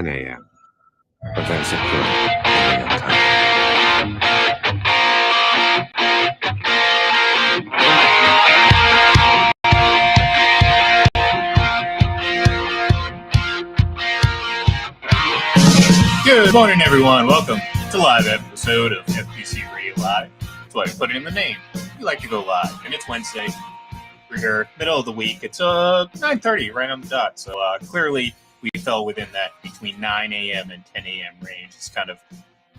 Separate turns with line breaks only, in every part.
10 a.m. Events occur in real time.
Good morning, everyone. Welcome to a live episode of FPC Radio Live. That's why I put it in the name. We like to go live, and it's Wednesday. We're here, middle of the week. It's 9:30, right on the dot. So clearly, we fell within that between 9 a.m. and 10 a.m. range. It's kind of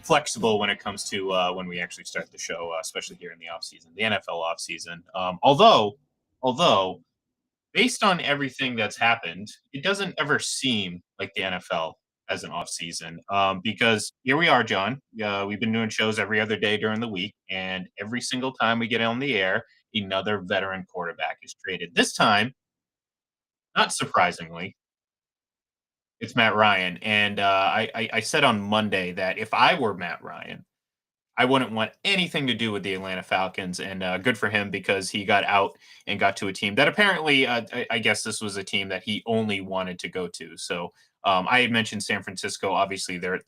flexible when it comes to when we actually start the show, especially here in the off season, the NFL off season. Although based on everything that's happened, it doesn't ever seem like the NFL as an off season because here we are, John. We've been doing shows every other day during the week, and every single time we get on the air, another veteran quarterback is traded. This time, not surprisingly, it's Matt Ryan. And I said on Monday that if I were Matt Ryan, I wouldn't want anything to do with the Atlanta Falcons, and good for him because he got out and got to a team that apparently, I guess this was a team that he only wanted to go to. So I had mentioned San Francisco. Obviously, there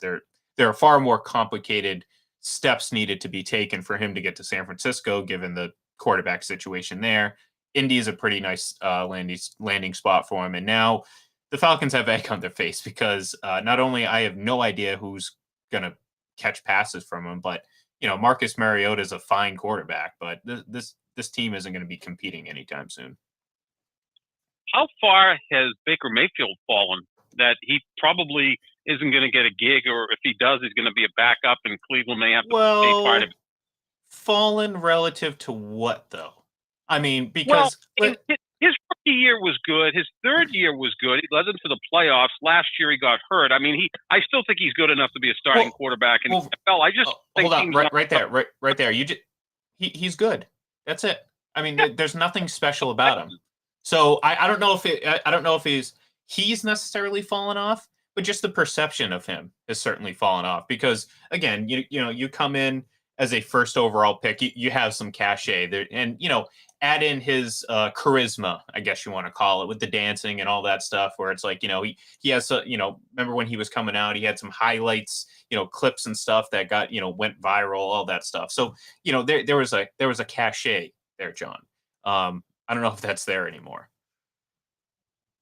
are far more complicated steps needed to be taken for him to get to San Francisco, given the quarterback situation there. Indy is a pretty nice landing spot for him, and now the Falcons have egg on their face because not only I have no idea who's going to catch passes from him, but Marcus Mariota is a fine quarterback, but this team isn't going to be competing anytime soon.
How far has Baker Mayfield fallen that he probably isn't going to get a gig, or if he does, he's going to be a backup, and Cleveland may have to pay part of it?
Fallen relative to what, though? I mean, because
his rookie year was good. His third year was good. He led them to the playoffs. Last year he got hurt. I mean, I still think he's good enough to be a starting quarterback in the NFL. I just think
hold on, right there. He's good. That's it. I mean, there's nothing special about him. So I don't know if he's necessarily fallen off, but just the perception of him has certainly fallen off because again, you come in as a first overall pick, you have some cachet there, and add in his charisma, I guess you want to call it, with the dancing and all that stuff, where it's like, he has, remember when he was coming out, he had some highlights, clips and stuff that got, went viral, all that stuff. So, there was a cachet there, John. I don't know if that's there anymore.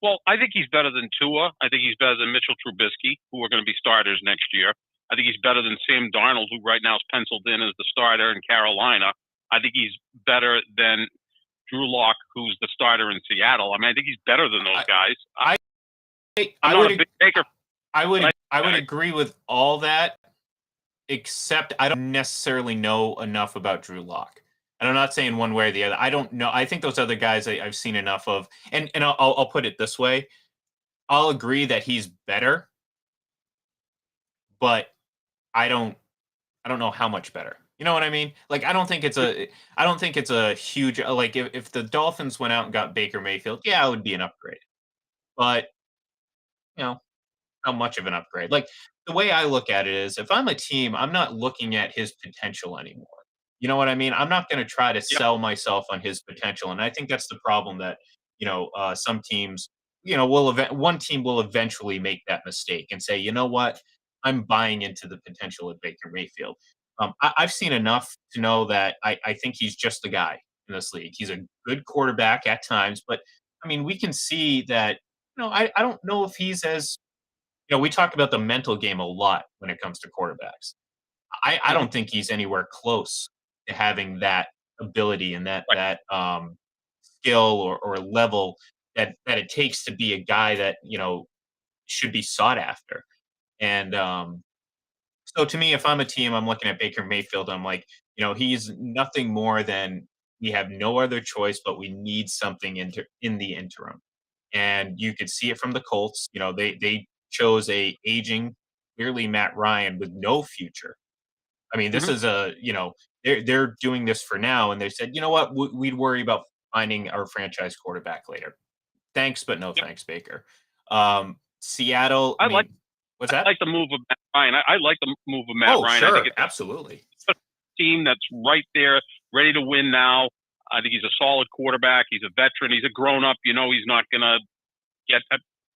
Well, I think he's better than Tua. I think he's better than Mitchell Trubisky, who are going to be starters next year. I think he's better than Sam Darnold, who right now is penciled in as the starter in Carolina. I think he's better than Drew Lock, who's the starter in Seattle. I mean, I think he's better than those guys.
I would agree with all that, except I don't necessarily know enough about Drew Lock. And I'm not saying one way or the other. I don't know. I think those other guys I've seen enough of. And I'll put it this way. I'll agree that he's better, but I don't know how much better. You know what I mean? Like, I don't think it's a huge, like, if the Dolphins went out and got Baker Mayfield, yeah, it would be an upgrade. But, how much of an upgrade? Like, the way I look at it is, if I'm a team, I'm not looking at his potential anymore. You know what I mean? I'm not going to try to sell myself on his potential. And I think that's the problem that, some teams, one team will eventually make that mistake and say, you know what? I'm buying into the potential of Baker Mayfield. I've seen enough to know that I think he's just a guy in this league. He's a good quarterback at times, but I mean, we can see that, I don't know if he's as, we talk about the mental game a lot when it comes to quarterbacks. I don't think he's anywhere close to having that ability and that skill or level that it takes to be a guy that, should be sought after. And so to me, if I'm a team, I'm looking at Baker Mayfield. I'm like, he's nothing more than we have no other choice, but we need something in the interim. And you could see it from the Colts. They chose a aging, clearly Matt Ryan with no future. I mean, this is they're doing this for now, and they said, you know what, we'd worry about finding our franchise quarterback later. Thanks, but no thanks, Baker. Seattle. What's that?
I like the move of Matt Ryan. I like the move of Matt Ryan.
Sure,
I think it's
absolutely.
a team that's right there, ready to win now. I think he's a solid quarterback. He's a veteran. He's a grown-up. He's not going to get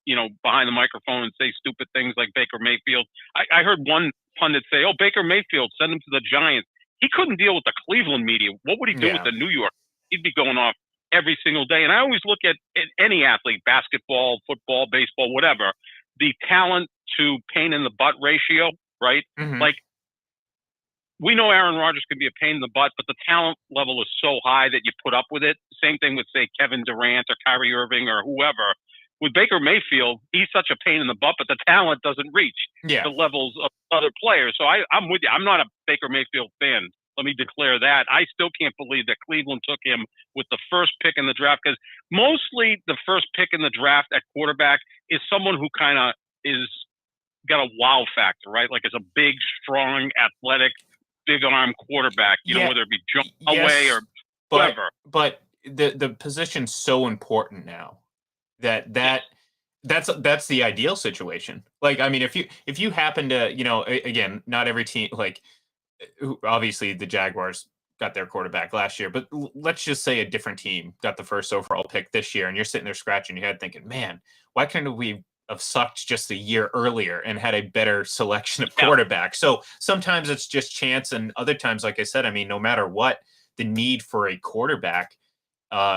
behind the microphone and say stupid things like Baker Mayfield. I heard one pundit say, "Oh, Baker Mayfield, send him to the Giants." He couldn't deal with the Cleveland media. What would he do with the New York? He'd be going off every single day. And I always look at any athlete, basketball, football, baseball, whatever, the talent to pain in the butt ratio, right?
Mm-hmm.
Like, we know Aaron Rodgers can be a pain in the butt, but the talent level is so high that you put up with it. Same thing with, say, Kevin Durant or Kyrie Irving or whoever. With Baker Mayfield, he's such a pain in the butt, but the talent doesn't reach the levels of other players. So I'm with you. I'm not a Baker Mayfield fan. Let me declare that. I still can't believe that Cleveland took him with the first pick in the draft, because mostly the first pick in the draft at quarterback is someone who kind of is got a wow factor, right? Like, it's a big, strong, athletic, big arm quarterback, whether it be jump away or whatever.
But the position's so important now that's the ideal situation. Like, I mean, if you happen to, again, not every team, like, obviously the Jaguars got their quarterback last year, but let's just say a different team got the first overall pick this year, and you're sitting there scratching your head thinking, man, why couldn't we have sucked just a year earlier and had a better selection of quarterback? So sometimes it's just chance, and other times, like I said, I mean, no matter what, the need for a quarterback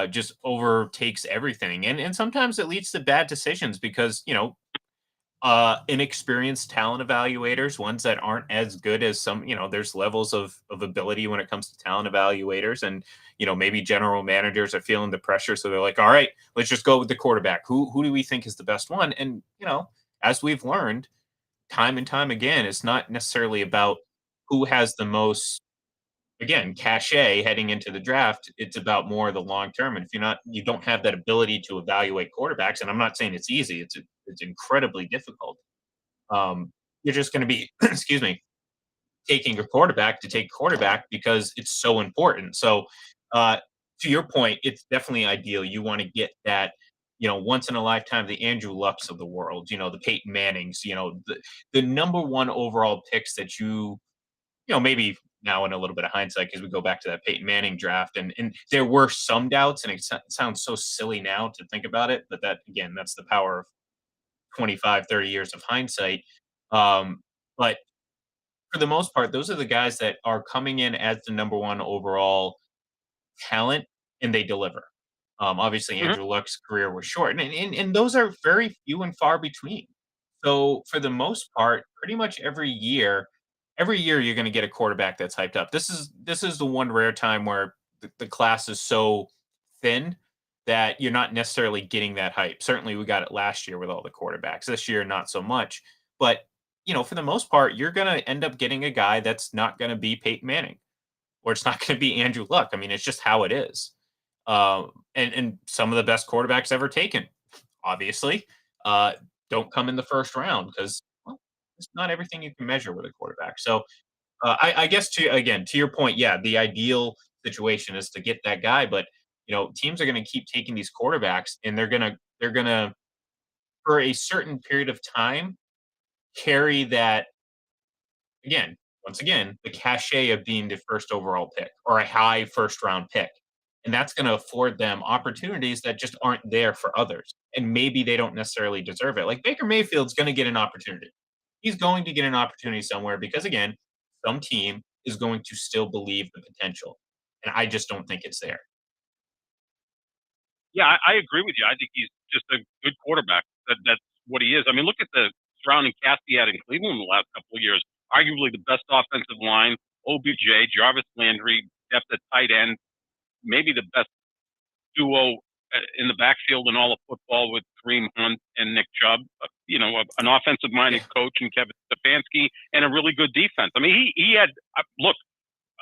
just overtakes everything. And sometimes it leads to bad decisions because, inexperienced talent evaluators, ones that aren't as good as some, there's levels of ability when it comes to talent evaluators. And, maybe general managers are feeling the pressure. So they're like, all right, let's just go with the quarterback. Who do we think is the best one? And, as we've learned time and time again, it's not necessarily about who has the most, again, cachet heading into the draft. It's about more the long term. And if you don't have that ability to evaluate quarterbacks, and I'm not saying it's easy, it's incredibly difficult. You're just going to be, excuse me, taking a quarterback to take quarterback because it's so important. So, to your point, it's definitely ideal. You want to get that, once in a lifetime, the Andrew Lucks of the world, the Peyton Mannings, the number one overall picks that maybe now in a little bit of hindsight, because we go back to that Peyton Manning draft, and there were some doubts, and it sounds so silly now to think about it, but that's the power of 25, 30 years of hindsight. But for the most part, those are the guys that are coming in as the number one overall talent, and they deliver. Obviously, Andrew Luck's career was short, and those are very few and far between. So for the most part, pretty much every year you're going to get a quarterback that's hyped up. This is the one rare time where the class is so thin that you're not necessarily getting that hype. Certainly, we got it last year with all the quarterbacks. This year, not so much. But for the most part, you're going to end up getting a guy that's not going to be Peyton Manning, or it's not going to be Andrew Luck. I mean, it's just how it is. And some of the best quarterbacks ever taken, obviously, don't come in the first round because it's not everything you can measure with a quarterback. So I guess to your point, yeah, the ideal situation is to get that guy, but teams are going to keep taking these quarterbacks, and they're gonna for a certain period of time carry that, once again, the cachet of being the first overall pick or a high first round pick. And that's going to afford them opportunities that just aren't there for others. And maybe they don't necessarily deserve it. Like Baker Mayfield's going to get an opportunity. He's going to get an opportunity somewhere because, again, some team is going to still believe the potential. And I just don't think it's there.
Yeah, I agree with you. I think he's just a good quarterback. That's what he is. I mean, look at the surrounding cast he had in Cleveland in the last couple of years. Arguably the best offensive line, OBJ, Jarvis Landry, depth at tight end, maybe the best duo in the backfield in all of football with Kareem Hunt and Nick Chubb. An offensive-minded coach in Kevin Stefanski, and a really good defense. I mean, he had look.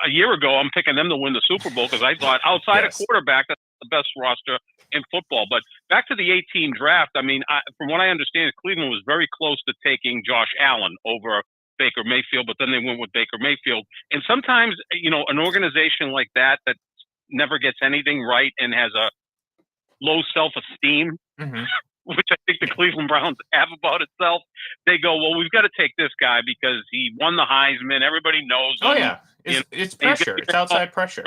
A year ago, I'm picking them to win the Super Bowl because I thought outside of quarterback, that's the best roster in football. But back to the 18 draft, I mean, from what I understand, Cleveland was very close to taking Josh Allen over Baker Mayfield, but then they went with Baker Mayfield. And sometimes, an organization like that never gets anything right and has a low self-esteem, which I think the Cleveland Browns have about itself. They go, well, we've got to take this guy because he won the Heisman. Everybody knows him.
Oh, yeah. It's pressure. It's outside pressure.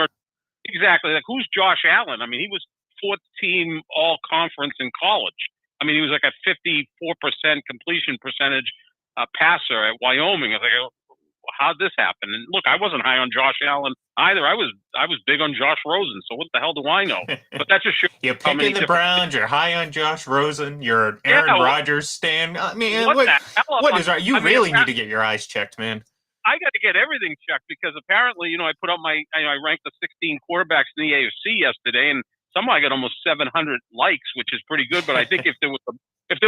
Exactly. Like, who's Josh Allen? I mean, he was fourth team all conference in college. I mean, he was like a 54% completion percentage passer at Wyoming. I was like, how'd this happen? And look, I wasn't high on Josh Allen either. I was big on Josh Rosen. So what the hell do I know? But that just shows
You're
how many
picking the
different.
Browns. You're high on Josh Rosen. You're an
Yeah,
Aaron Rodgers stan. Man,
what the hell?
what is right? You
I mean,
really need to get your eyes checked, man.
I got to get everything checked because apparently, I put up I ranked the 16 quarterbacks in the AFC yesterday, and somehow I got almost 700 likes, which is pretty good. But I think if there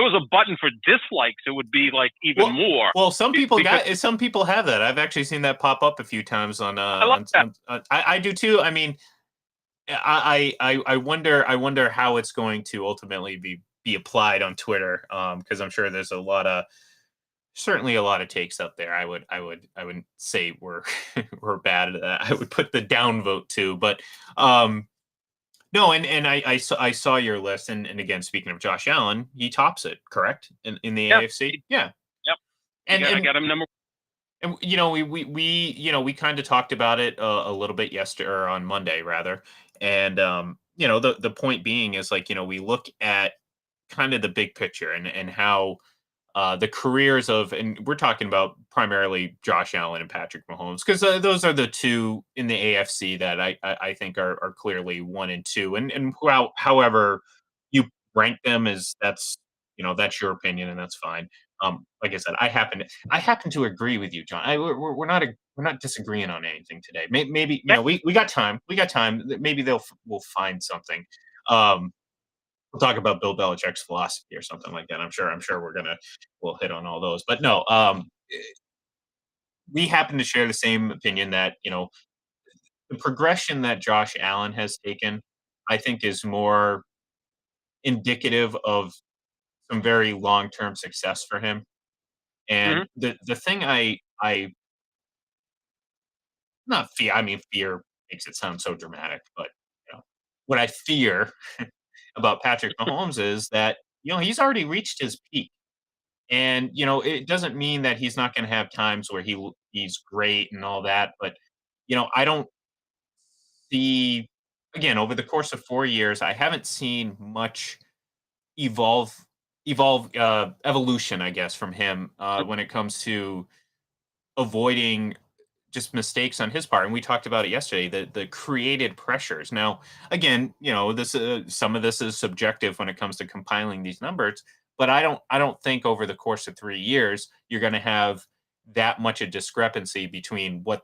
was a button for dislikes, it would be like even more.
Well, some people have that. I've actually seen that pop up a few times on.
I love that.
I do too. I mean, I wonder how it's going to ultimately be applied on Twitter. Because I'm sure there's certainly a lot of takes up there. I wouldn't say we're we're bad at that. I would put the downvote too, but no, and I saw your list, and again, speaking of Josh Allen, he tops it, correct, in the AFC, yeah,
Yep.
and
I got him number.
and we kind of talked about it a little bit yesterday, or on Monday rather, and the point being is, like, we look at kind of the big picture and how the careers of, and we're talking about primarily Josh Allen and Patrick Mahomes, because those are the two in the AFC that I think are clearly 1 and 2, and however you rank them, that's your opinion, and that's fine. Like I said, I happen to agree with you, John. We're not disagreeing on anything today. Maybe we got time. We got time. Maybe we'll find something. We'll talk about Bill Belichick's philosophy or something like that. I'm sure we'll hit on all those. But no, we happen to share the same opinion that, the progression that Josh Allen has taken, I think, is more indicative of some very long-term success for him. And
Mhm.
the thing I not fear, I mean, fear makes it sound so dramatic, but what I fear about Patrick Mahomes is that, he's already reached his peak. And, it doesn't mean that he's not going to have times where he's great and all that, but, I don't see, again, over the course of 4 years, I haven't seen much evolve evolution, I guess, from him when it comes to avoiding just mistakes on his part. And we talked about it yesterday, the created pressures. Now, again, this some of this is subjective when it comes to compiling these numbers, but I don't think over the course of 3 years you're going to have that much a discrepancy between what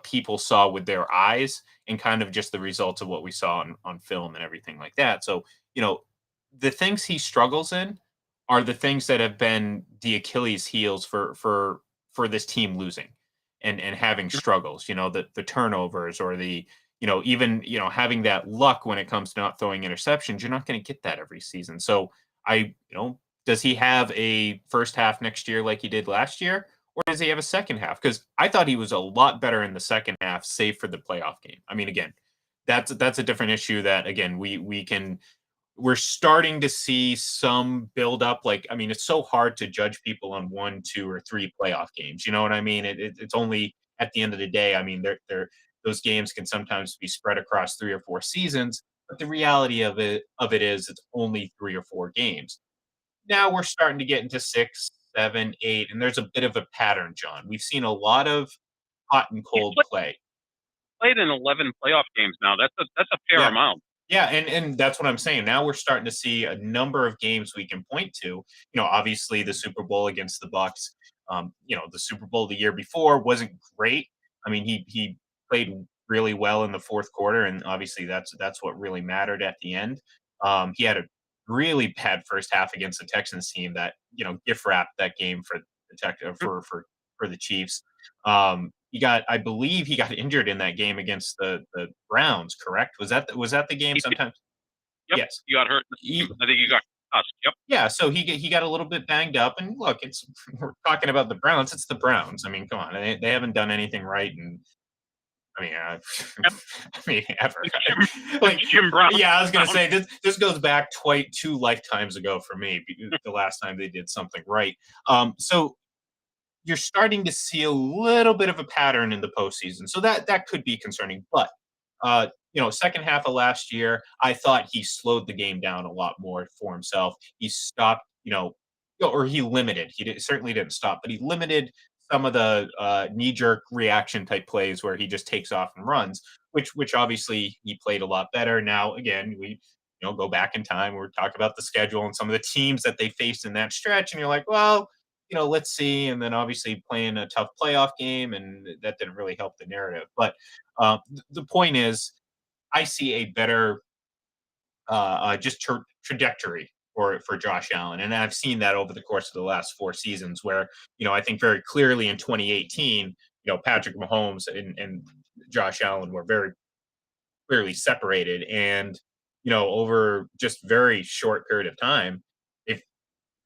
people saw with their eyes and kind of just the results of what we saw on film and everything like that. So, the things he struggles in are the things that have been the Achilles heels for this team losing and having struggles, the turnovers, or the, even, having that luck when it comes to not throwing interceptions. You're not going to get that every season. So does he have a first half next year like he did last year? Or does he have a second half? Because I thought he was a lot better in the second half, save for the playoff game. I mean, again, that's a different issue that, again, we're starting to see some build up. Like, I mean, it's so hard to judge people on 1, 2, or 3 playoff games. You know what I mean? It's only at the end of the day. I mean, those games can sometimes be spread across 3 or 4 seasons, but the reality of it is it's only 3 or 4 games. Now we're starting to get into 6, 7, 8, and there's a bit of a pattern, John. We've seen a lot of hot and
He's
cold play.
played in 11 playoff games now. That's a fair
Yeah.
amount.
Yeah, and that's what I'm saying. Now we're starting to see a number of games we can point to. Obviously the Super Bowl against the Bucks. The Super Bowl the year before wasn't great. I mean, he played really well in the fourth quarter, and obviously that's what really mattered at the end. He had a really bad first half against the Texans team that gift wrapped that game for the for the Chiefs. I believe he got injured in that game against the Browns, correct? Was that the game
He did.
sometimes?
Yep.
Yes.
You got hurt. I think you got us. Yep.
Yeah, so he got a little bit banged up, and look, we're talking about the Browns. It's the Browns. I mean, come on, they haven't done anything right, and I mean,
Yep.
I mean, ever.
Like Jim Brown.
Yeah, I was gonna say this goes back 2 lifetimes ago for me. The last time they did something right. So you're starting to see a little bit of a pattern in the postseason, so that could be concerning. But second half of last year, I thought he slowed the game down a lot more for himself. He stopped, or he limited. Certainly didn't stop, but he limited some of the knee jerk reaction type plays where he just takes off and runs, which obviously he played a lot better. Now, again, we go back in time. We're talking about the schedule and some of the teams that they faced in that stretch, and you're like, well, let's see. And then obviously playing a tough playoff game, and that didn't really help the narrative. But the point is, I see a better just trajectory for Josh Allen, and I've seen that over the course of the last 4 seasons. Where I think very clearly in 2018, Patrick Mahomes and Josh Allen were very clearly separated, and over just very short period of time, they've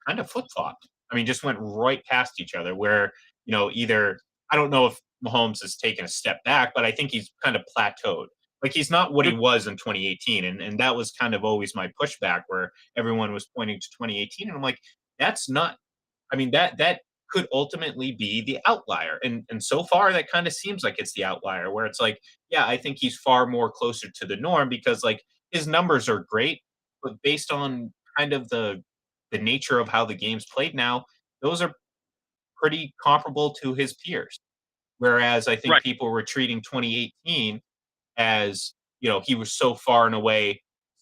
kind of flip flopped. I mean, just went right past each other. Where either I don't know if Mahomes has taken a step back, but I think he's kind of plateaued. Like he's not what he was in 2018, and that was kind of always my pushback, where everyone was pointing to 2018, and I'm like, that's not. I mean, that could ultimately be the outlier, and so far that kind of seems like it's the outlier, where it's like, yeah, I think he's far more closer to the norm because like his numbers are great, but based on kind of the nature of how the game's played now, those are pretty comparable to his peers. Whereas I think
Right.
people were treating 2018 as, he was so far and away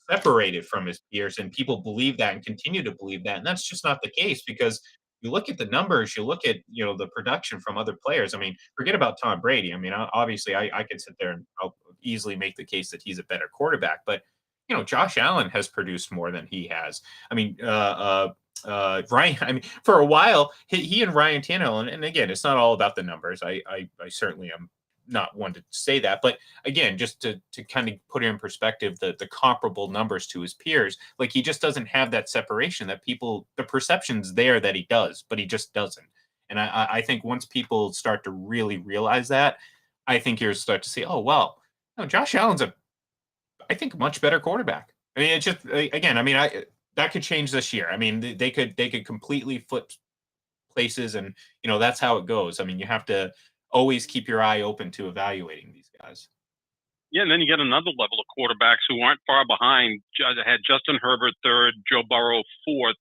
separated from his peers, and people believe that and continue to believe that. And that's just not the case, because you look at the numbers, you look at, the production from other players. I mean, forget about Tom Brady. I mean, obviously I could sit there and I'll easily make the case that he's a better quarterback, but Josh Allen has produced more than he has. I mean, Ryan. I mean, for a while, he and Ryan Tannehill, and again, it's not all about the numbers. I certainly am not one to say that, but again, just to kind of put it in perspective, the comparable numbers to his peers, like he just doesn't have that separation that the perception's there that he does, but he just doesn't. And I think once people start to really realize that, I think you'll start to see, oh well, no, Josh Allen's I think, a much better quarterback. I mean, it's just again, I mean, I that could change this year. I mean, they could completely flip places, and that's how it goes. I mean, you have to always keep your eye open to evaluating these guys.
Yeah, and then you get another level of quarterbacks who aren't far behind. Had Justin Herbert third, Joe Burrow fourth,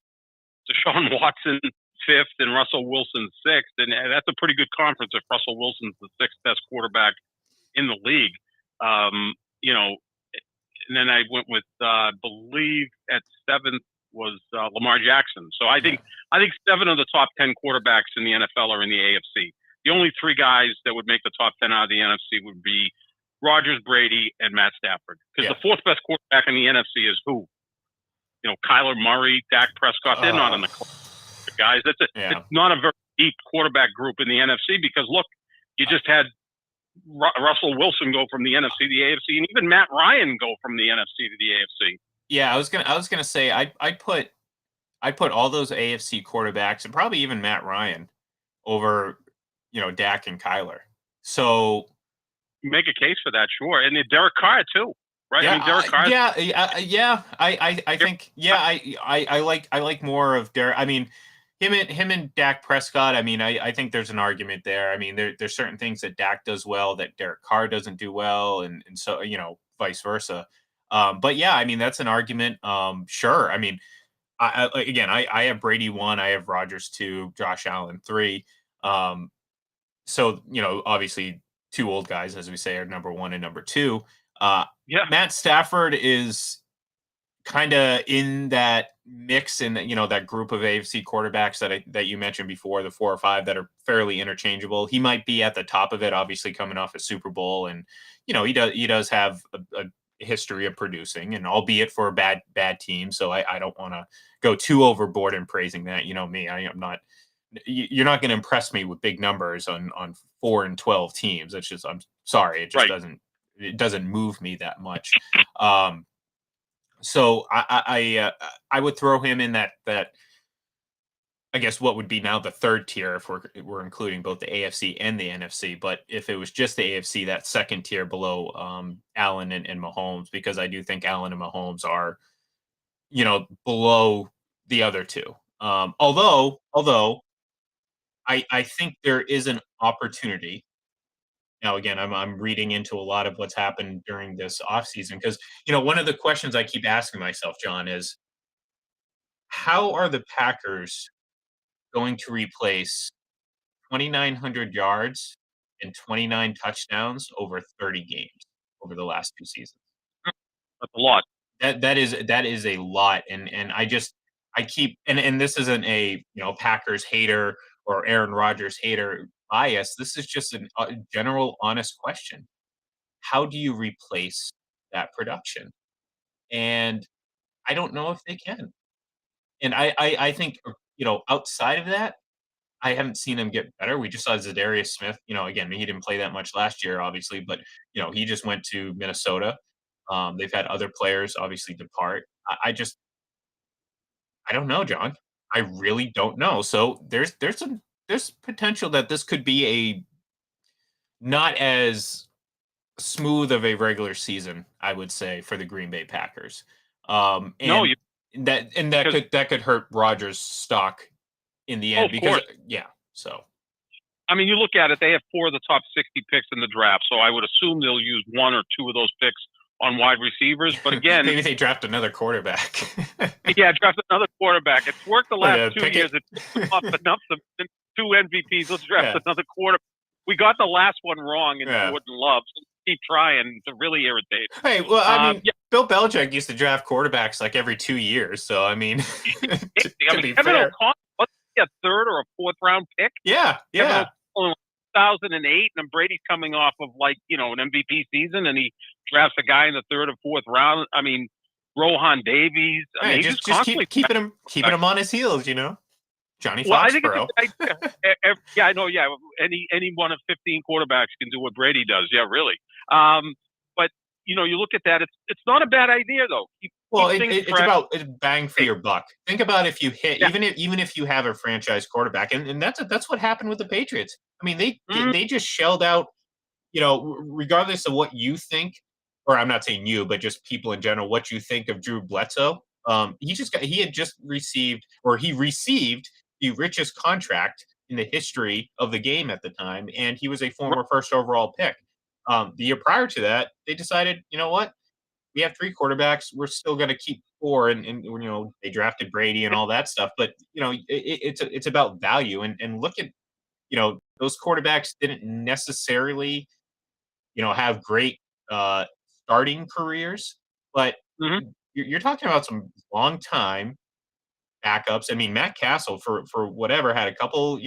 Deshaun Watson fifth, and Russell Wilson sixth. And that's a pretty good conference if Russell Wilson's the sixth best quarterback in the league. Um, you know, and then I went with, I believe at seventh was Lamar Jackson. So I think 7 of the top 10 quarterbacks in the NFL are in the AFC. The only 3 guys that would make the top 10 out of the NFC would be Rodgers, Brady, and Matt Stafford. Because the fourth best quarterback in the NFC is who? Kyler Murray, Dak Prescott. They're not in the guys. It's not a very deep quarterback group in the NFC because look, you just had Russell Wilson go from the NFC to the AFC, and even Matt Ryan go from the NFC to the AFC.
Yeah, I was gonna say I'd put all those AFC quarterbacks and probably even Matt Ryan over Dak and Kyler. So
Make a case for that, sure, and Derek Carr too, right?
yeah,
I mean, Derek Carr.
yeah. I think I like more of Derek. I mean, him and Dak Prescott. I mean, I think there's an argument there. I mean, there's certain things that Dak does well that Derek Carr doesn't do well, and so vice versa. But yeah, I mean that's an argument. Sure. I mean, again, I have Brady 1, I have Rodgers 2, Josh Allen 3. So obviously 2 old guys, as we say, are number 1 and number 2.
Yeah.
Matt Stafford is kind of in that mix, and that group of AFC quarterbacks that you mentioned before, the 4 or 5 that are fairly interchangeable. He might be at the top of it, obviously coming off a Super Bowl, and he does have a history of producing, and albeit for a bad team. So I don't want to go too overboard in praising that. You know me, I am not. You're not going to impress me with big numbers on 4 and 12 teams. It's just, I'm sorry, it just doesn't move me that much. So I would throw him in that I guess what would be now the third tier if we're including both the AFC and the NFC. But if it was just the AFC, that second tier below Allen and Mahomes, because I do think Allen and Mahomes are below the other two. Although I think there is an opportunity. Now, again, I'm reading into a lot of what's happened during this offseason because, one of the questions I keep asking myself, John, is how are the Packers going to replace 2,900 yards and 29 touchdowns over 30 games over the last 2 seasons?
That's a lot.
That is a lot, and I keep and this isn't a, Packers hater or Aaron Rodgers hater bias. This is just a general honest question. How do you replace that production? And I don't know if they can. And I think, outside of that, I haven't seen him get better. We just saw Zadarius Smith, again, he didn't play that much last year, obviously, but, he just went to Minnesota. They've had other players obviously depart. I don't know, John. I really don't know. So there's potential that this could be a not as smooth of a regular season, I would say, for the Green Bay Packers.
No,
And that
because
could hurt Rodgers' stock in the
oh,
end
of
because
course.
yeah. So
I mean, you look at it; they have 4 of the top 60 picks in the draft, so I would assume they'll use 1 or 2 of those picks on wide receivers. But again,
maybe they draft another quarterback.
yeah, draft another quarterback. It's worked the last 2
pick
years.
it.
It's off enough to 2 MVPs. Let's draft
Yeah.
another quarterback. We got the last one wrong in
Yeah.
Jordan Love. So keep trying to really irritate.
Hey, well, I mean,
Yeah,
Bill Belichick used to draft quarterbacks like every 2 years. So I mean, to
I mean,
be
Kevin
fair,
O'Connell, what's he, a 3rd or a 4th round pick?
yeah,
Kevin
yeah.
O'Connell in 2008, and Brady's coming off of an MVP season, and he drafts a guy in the 3rd or 4th round. I mean, Rohan Davies. I mean,
Hey,
he
just
constantly
keeping him on his heels, Johnny
Well, I think it's
Foxborough.
a good idea. Yeah, I know. Yeah, any one of 15 quarterbacks can do what Brady does. Yeah, really. But you look at that. It's not a bad idea though.
Well,
Keep things
it's
fresh.
about bang for your buck. Think about if you hit,
Yeah.
even if you have a franchise quarterback, and that's what happened with the Patriots. I mean,
Mhm.
they just shelled out, regardless of what you think, or I'm not saying you, but just people in general, what you think of Drew Bledsoe. He had just received, or he received the richest contract in the history of the game at the time, and he was a former first overall pick. The year prior to that, they decided, you know what? We have 3 quarterbacks. We're still going to keep 4, and they drafted Brady and all that stuff. But it's about value, and look at those quarterbacks didn't necessarily have great uh, starting careers, but
Mhm.
you're talking about some long time backups. I mean, Matt Castle for whatever had a couple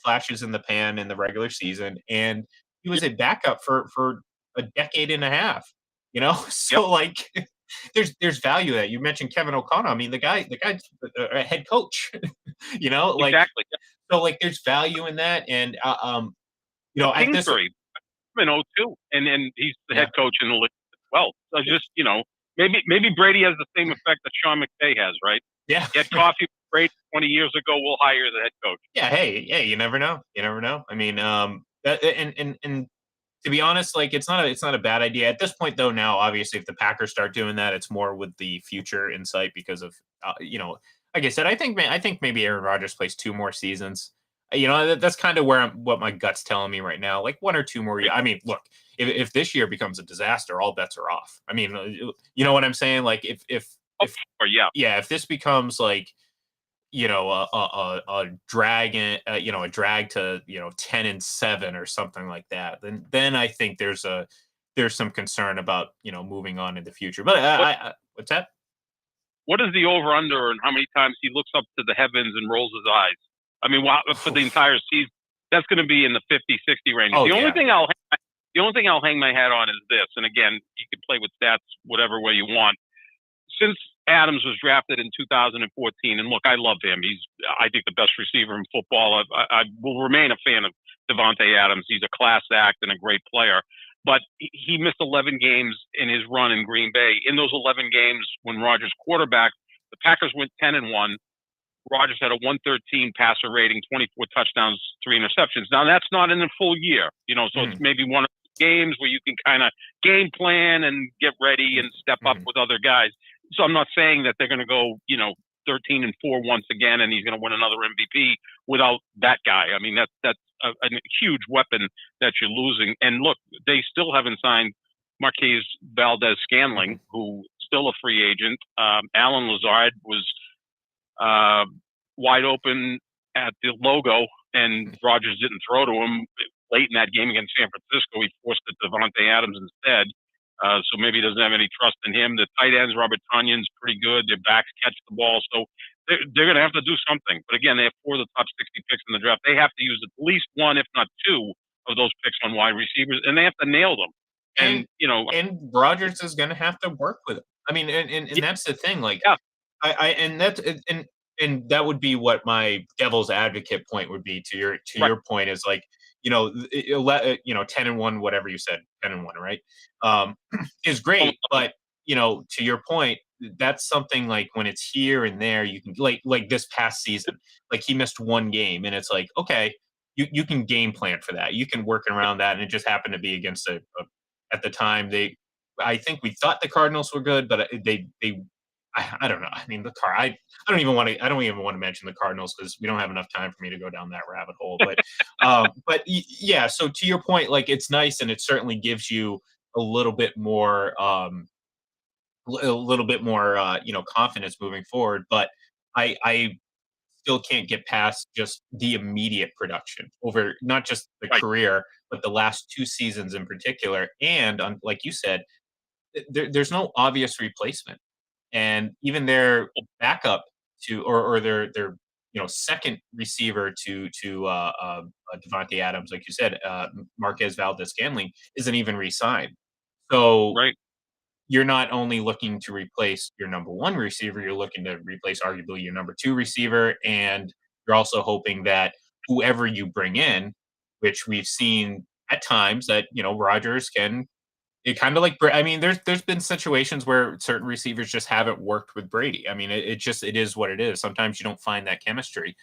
flashes in the pan in the regular season, and he was a backup for a decade and a half.
Yep.
So like there's value that you mentioned Kevin O'Connell. I mean, the guy's a head coach. Like
Exactly. Yeah.
so like there's value in that, and at this
Kingsbury in '02, and he's the
yeah
head coach in the league as well. So just maybe Brady has the same effect that Sean McVay has, right?
yeah
Get coffee with Brady 20 years ago. We'll hire the head coach.
yeah. Hey, you never know. You never know. I mean, and to be honest, like it's not a bad idea at this point, though. Now, obviously, if the Packers start doing that, it's more with the future insight because of like I said, I think maybe Aaron Rodgers plays 2 more seasons. That's kind of what my gut's telling me right now. Like 1 or 2 more. I mean, look, if this year becomes a disaster, all bets are off. I mean, you know what I'm saying? Like
Or yeah,
yeah, if this becomes like a drag in, a drag to 10-7 or something like that, then I think there's some concern about moving on in the future. But
what
what's that?
what is the over under and how many times he looks up to the heavens and rolls his eyes? I mean, for the entire season, that's going to be in the 50-60 range.
Oh
The only
yeah,
thing I'll hang my hat on is this. And again, you can play with stats whatever way you want. Since Adams was drafted in 2014, and look, I love him. He's, I think, the best receiver in football. I will remain a fan of Devontae Adams. He's a class act and a great player. But he missed 11 games in his run in Green Bay. In those 11 games, when Rodgers quarterback, the Packers went 10-1. Rodgers had a 113 passer rating, 24 touchdowns, 3 interceptions. Now that's not in a full year, so it's maybe one of the games where you can kind of game plan and get ready and step up with other guys. So I'm not saying that they're going to go, 13-4 once again, and he's going to win another MVP without that guy. I mean, that's a huge weapon that you're losing. And look, they still haven't signed Marquez Valdez-Scantling, who's still a free agent. Alan Lazard was wide open at the logo, and Rodgers didn't throw to him late in that game against San Francisco. He forced it to Devontae Adams instead. So maybe he doesn't have any trust in him. The tight ends, Robert Tonyan's pretty good. Their backs catch the ball. So they're going to have to do something. But again, they have 4 of the top 60 picks in the draft. They have to use at least 1, if not 2, of those picks on wide receivers, and they have to nail them. And
and Rodgers is going to have to work with it. I mean, and that's the thing. Like,
yeah.
And that would be what my devil's advocate point would be to your point is like, 10-1, whatever you said, 10-1, right? Is great, but to your point, that's something like when it's here and there, you can like this past season, like he missed 1 game, and it's like, okay, you can game plan for that, you can work around that, and it just happened to be against at the time I think we thought the Cardinals were good, but I don't know. I mean, I don't even want to mention the Cardinals because we don't have enough time for me to go down that rabbit hole. But yeah. So to your point, like it's nice, and it certainly gives you a little bit more, confidence moving forward. But I still can't get past just the immediate production over not just the career, but the last 2 seasons in particular. And like you said, there's no obvious replacement. And even their backup or their second receiver to Devontae Adams, like you said, Marquez Valdez-Scantling isn't even re-signed. So you're not only looking to replace your number 1 receiver, you're looking to replace arguably your number 2 receiver, and you're also hoping that whoever you bring in, which we've seen at times that Rodgers can. It kind of like, I mean, there's been situations where certain receivers just haven't worked with Brady. I mean, it is what it is. Sometimes you don't find that chemistry.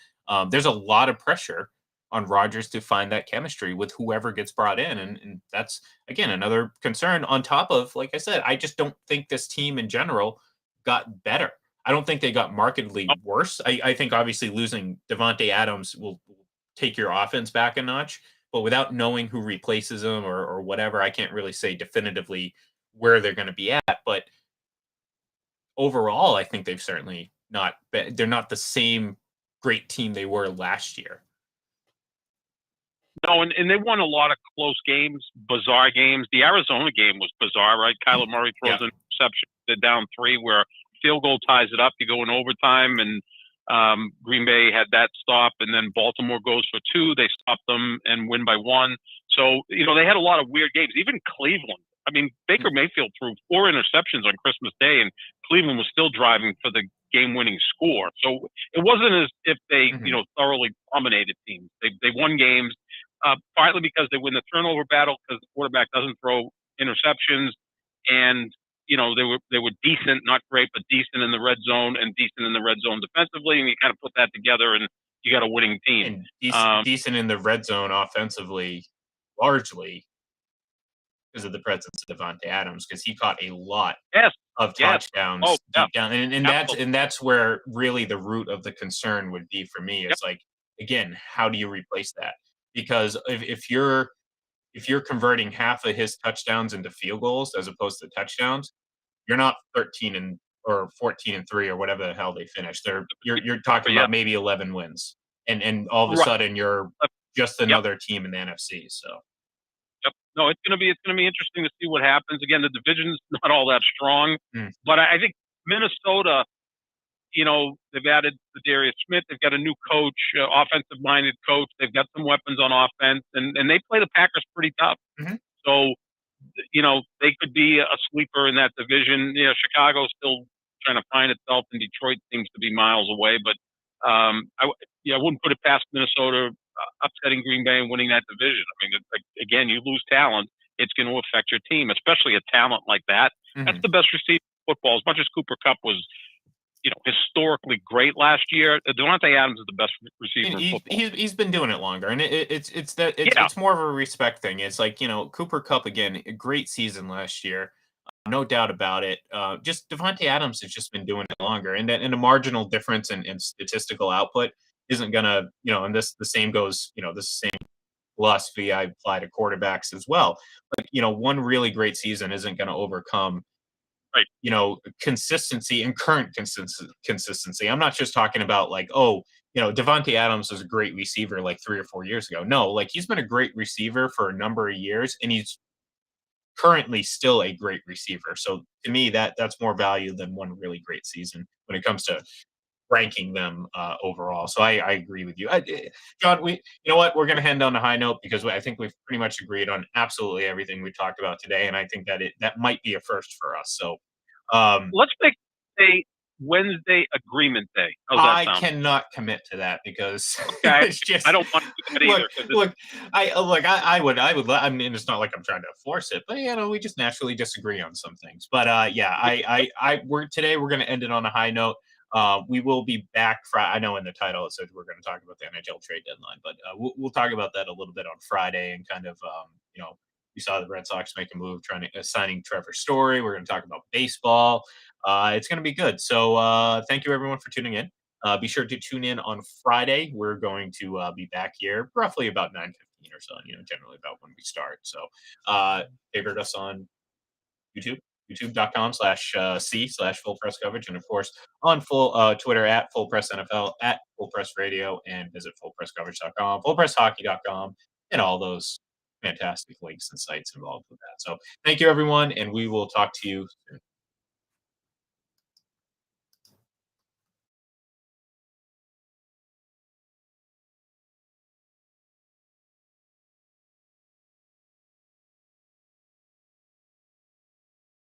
There's a lot of pressure on Rodgers to find that chemistry with whoever gets brought in, and that's again another concern. On top of, like I said, I just don't think this team in general got better. I don't think they got markedly worse. I think obviously losing Devontae Adams will take your offense back a notch. But without knowing who replaces them or whatever, I can't really say definitively where they're going to be at. But overall, I think they've certainly they're not the same great team they were last year.
No, and they won a lot of close games, bizarre games. The Arizona game was bizarre, right? Kyler Murray throws an interception. They're down 3 where field goal ties it up. You go in overtime, and Green Bay had that stop, and then Baltimore goes for 2. They stop them and win by 1. So, they had a lot of weird games. Even Cleveland. I mean, Baker Mayfield threw 4 interceptions on Christmas Day, and Cleveland was still driving for the game-winning score. So it wasn't as if they, thoroughly dominated teams. They won games, partly because they win the turnover battle because the quarterback doesn't throw interceptions, and they were decent, not great, but decent in the red zone and decent in the red zone defensively. And you kind of put that together and you got a winning team.
And decent in the red zone offensively, largely because of the presence of Devontae Adams, because he caught a lot of touchdowns deep down. And that's where really the root of the concern would be for me. It's like, again, how do you replace that? Because if you're converting half of his touchdowns into field goals as opposed to touchdowns, you're not 13 or 14-3 or whatever the hell they finished. You're talking about maybe 11 wins, and all of a sudden you're just another team in the NFC. So,
no, it's gonna be interesting to see what happens. Again, the division's not all that strong, but I think Minnesota. They've added Darius Smith. They've got a new coach, offensive-minded coach. They've got some weapons on offense, and they play the Packers pretty tough. So, they could be a sleeper in that division. Chicago's still trying to find itself, and Detroit seems to be miles away. But I wouldn't put it past Minnesota upsetting Green Bay and winning that division. I mean, again, you lose talent, it's going to affect your team, especially a talent like that. That's the best receiver in football. As much as Cooper Kupp was historically great last year, Devontae Adams is the best receiver in football.
He's been doing it longer, and it's more of a respect thing. It's like Cooper Kupp again, a great season last year. no doubt about it. Just Devontae Adams has just been doing it longer, and a marginal difference in statistical output isn't gonna, and the same goes, this same philosophy I apply to quarterbacks as well. But one really great season isn't going to overcome
Right.
Consistency and current consistency. I'm not just talking about like, oh, Devontae Adams was a great receiver like 3 or 4 years ago. No, like he's been a great receiver for a number of years, and he's currently still a great receiver. So to me, that's more value than one really great season when it comes to ranking them overall. So I agree with you, John. You know what? We're going to end on a high note because I think we've pretty much agreed on absolutely everything we talked about today, and I think that might be a first for us. So
Let's make a Wednesday agreement day. How's that
I
sound?
cannot commit to that because
Okay.
it's just.
I don't want to do that either.
I would. I mean, it's not like I'm trying to force it, but we just naturally disagree on some things. But yeah, we're going to end it on a high note. We will be back. I know in the title it says we're going to talk about the NHL trade deadline, but we'll talk about that a little bit on Friday and kind of we saw the Red Sox make a move trying to signing Trevor Story. We're going to talk about baseball. It's going to be good. So thank you everyone for tuning in. Be sure to tune in on Friday. We're going to be back here roughly about 9:15 or so. Generally about when we start. So favorite us on YouTube, youtube.com/c/full press coverage. And of course, on Twitter at full press NFL, at full press radio, and visit fullpresscoverage.com, fullpresshockey.com, and all those fantastic links and sites involved with that. So thank you, everyone. And we will talk to you soon.